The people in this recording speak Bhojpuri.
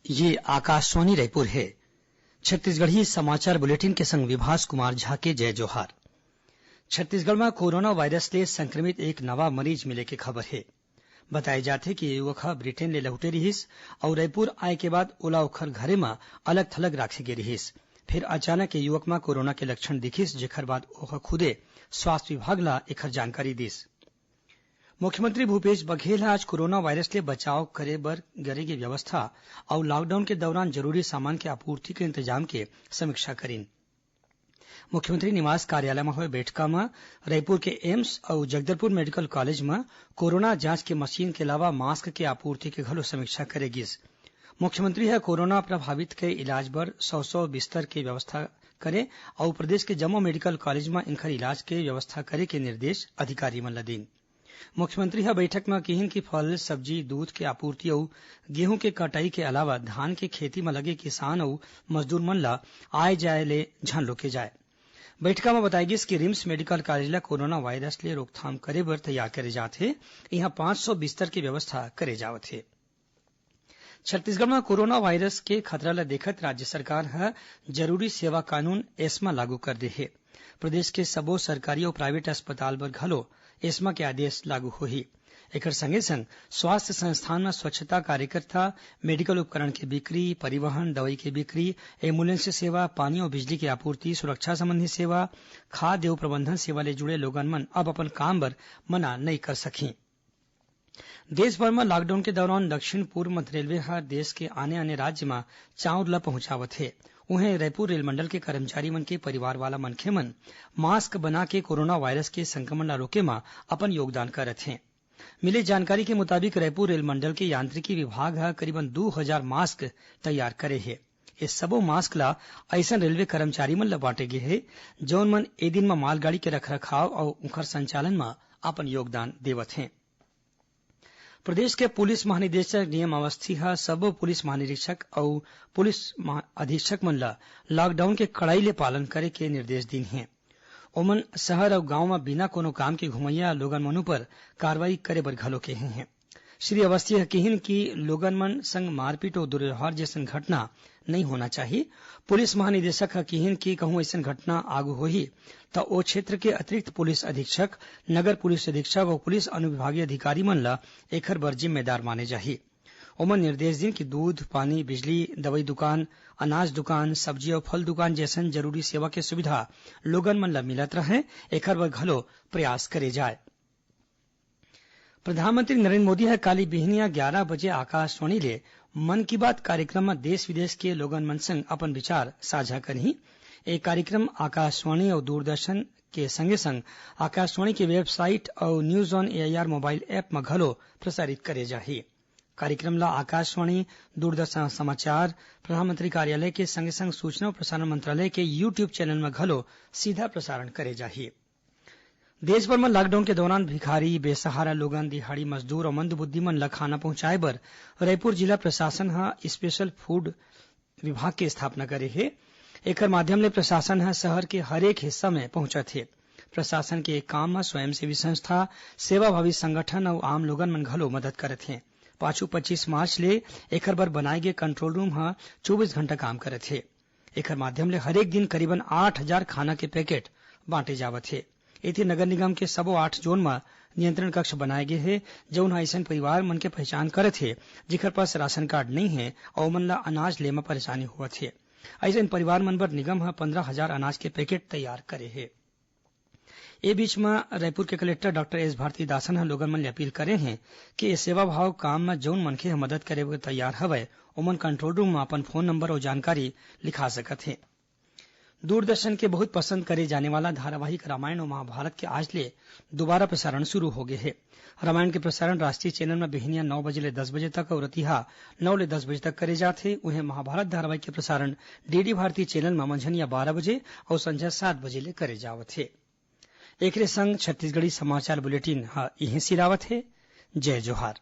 ये आकाशवाणी रायपुर है। छत्तीसगढ़ी समाचार बुलेटिन के संग विभास कुमार झा के जय जोहार। छत्तीसगढ़ में कोरोना वायरस ले संक्रमित एक नवा मरीज मिले के खबर है। बताए जाथे कि ये युवक ह ब्रिटेन ले लहुटे रिहिस और रायपुर आए के बाद ओला ओखर घरे में अलग थलग राखे गे रिहिस। फिर अचानक ये युवक में कोरोना के लक्षण दिखिस, जेखर बाद ओहा खुदे स्वास्थ्य विभाग ला एखर जानकारी दिस। मुख्यमंत्री भूपेश बघेल आज कोरोना वायरस ले बचाव करे बर करे के व्यवस्था और लॉकडाउन के दौरान जरूरी सामान के आपूर्ति के इंतजाम के समीक्षा करीन। मुख्यमंत्री निवास कार्यालय में हुए बैठका में रायपुर के एम्स और जगदलपुर मेडिकल कॉलेज में कोरोना जांच के मशीन के अलावा मास्क के आपूर्ति के घलो समीक्षा करेगिस। मुख्यमंत्री है कोरोना प्रभावित के इलाज बर 100 बिस्तर के व्यवस्था करे और प्रदेश के जम्मो मेडिकल कॉलेज में इनकर इलाज के व्यवस्था करे के निर्देश अधिकारी मन ल दीन। मुख्यमंत्री ह बैठक में कहिन कि फल, सब्जी, दूध के आपूर्ति और गेहूं के कटाई के अलावा धान के खेती में लगे किसान और मजदूर मन ल आए जाए ले झन रोके जाए। बैठका में बताई गिस कि रिम्स मेडिकल कॉलेज ला कोरोना वायरस ले रोकथाम करे बर तैयार करे जाथे। यहाँ 500 बिस्तर की व्यवस्था करे जावत है। छत्तीसगढ़ में कोरोना वायरस के खतरा ल देखत राज्य सरकार ह जरूरी सेवा कानून एस्मा लागू कर दे हे। प्रदेश के सबो सरकारी और प्राइवेट अस्पताल बर घलो एस्मा के आदेश लागू होही। एकर संगे संग स्वास्थ्य संस्थान में स्वच्छता कार्यकर्ता, मेडिकल उपकरण के बिक्री, परिवहन, दवाई के बिक्री, एम्बुलेंस सेवा, पानी और बिजली की आपूर्ति, सुरक्षा संबंधी सेवा, खाद्य एवं प्रबंधन सेवा ले जुड़े लोगन मन अब अपन काम बर मना नहीं कर सकी। देशभर में लॉकडाउन के दौरान दक्षिण पूर्व मध्य रेलवे ह देश के आने आने राज्य में चाउर ल पहुंचावत है। उहें रायपुर रेलमंडल के कर्मचारी मन के परिवार वाला मनखे मन मास्क बना के कोरोना वायरस के संक्रमण ल रोके में अपन योगदान करत हैं। मिली जानकारी के मुताबिक रायपुर रेलमंडल के यांत्रिकी विभाग ह करीबन 2000 मास्क तैयार करे है। ये सबो मास्क ला ऐसा रेलवे कर्मचारी मन ल बांटे गे हे जौन मन ए दिन में मालगाड़ी के रखरखाव और उखर संचालन में अपन योगदान देवत हैं। प्रदेश के पुलिस महानिदेशक डीएम अवस्थी ह सबो पुलिस महानिरीक्षक और पुलिस अधीक्षक मन ल लॉकडाउन के कड़ाई ले पालन करे के निर्देश दिन हैं। ओमन शहर और गांव में बिना कोनो काम के घुमैया लोगन मन पर कार्रवाई करे बर घलो केहे हैं। श्री अवस्थी ह कहिन कि लोगन मन संग मारपीट और दुर्व्यवहार जैसन घटना नहीं होना चाहिए। पुलिस महानिदेशक ह कहिन कि कहूं ऐसन घटना आगू होही तो ओ क्षेत्र के अतिरिक्त पुलिस अधीक्षक, नगर पुलिस अधीक्षक और पुलिस अनुविभागीय अधिकारी मन ल एखर बर जिम्मेदार माने जाही। ओमन निर्देश दिन कि दूध, पानी, बिजली, दवाई दुकान, अनाज दुकान, सब्जी और फल दुकान जैसन जरूरी सेवा के सुविधा लोगन मन ल मिलत रहे, एखर बर घलो प्रयास करे जाए। प्रधानमंत्री नरेंद्र मोदी ह काली बिहनिया 11 बजे आकाशवाणी ले मन की बात कार्यक्रम में देश विदेश के लोगन मन संग अपन विचार साझा करही। ये कार्यक्रम आकाशवाणी और दूरदर्शन के संगे संग आकाशवाणी की वेबसाइट और news on AIR mobile app में घलो प्रसारित करे जाही। कार्यक्रम ला आकाशवाणी, दूरदर्शन समाचार, प्रधानमंत्री कार्यालय के संगे संग सूचना और प्रसारण मंत्रालय के यूट्यूब चैनल में घलो सीधा प्रसारण करे जाही। देशभर में लॉकडाउन के दौरान भिखारी, बेसहारा लोगन, दिहाड़ी मजदूर और मंदबुद्धि मन ल खाना पहुंचाए बर रायपुर जिला प्रशासन ह स्पेशल फूड विभाग के स्थापना करे हे। एकर माध्यम ले प्रशासन ह शहर के हरेक हिस्सा में पहुंचत हे। प्रशासन के एक काम में स्वयंसेवी संस्था, सेवाभावी संगठन और आम लोगन मन घलो मदद करत हैं। पाछू 25 मार्च ले एकर बर बनाए गे कंट्रोल रूम ह 24 घंटा काम करत हे। एकर माध्यम ले हरेक दिन करीबन 8000 खाना के पैकेट बांटे जावत हे। एती नगर निगम के सबो 8 जोन में नियंत्रण कक्ष बनाए गे हे जौन ह अइसन परिवार मन के पहचान करत हे जेकर पास राशन कार्ड नहीं है और ओमन ल अनाज ले में परेशानी होवत हे। अइसन परिवार मन बर निगम ह 15,000 अनाज के पैकेट तैयार करे हे। ए बीच में रायपुर के कलेक्टर डॉक्टर एस भारतीदासन ह लोगन मन ले अपील करे हैं कि ये सेवा भाव काम में जौन मनखे ह मदद करे बर तैयार हवय ओमन कंट्रोल रूम में अपन फोन नंबर और जानकारी लिखा सकत हे। दूरदर्शन के बहुत पसंद करे जाने वाला धारावाहिक रामायण और महाभारत के आज ले दोबारा प्रसारण शुरू हो गए है। रामायण के प्रसारण राष्ट्रीय चैनल में बिहनिया 9 बजे ले 10 बजे तक और रतिहा 9 ले 10 बजे तक करे जाते। उन्हें महाभारत धारावाहिक के प्रसारण डीडी भारती चैनल में मंझनिया 12 बजे और संध्या 7 बजे ले करे जावत है। एकरे संग छत्तीसगढ़ी समाचार बुलेटिन यहीं सिरावत है। जय जोहार।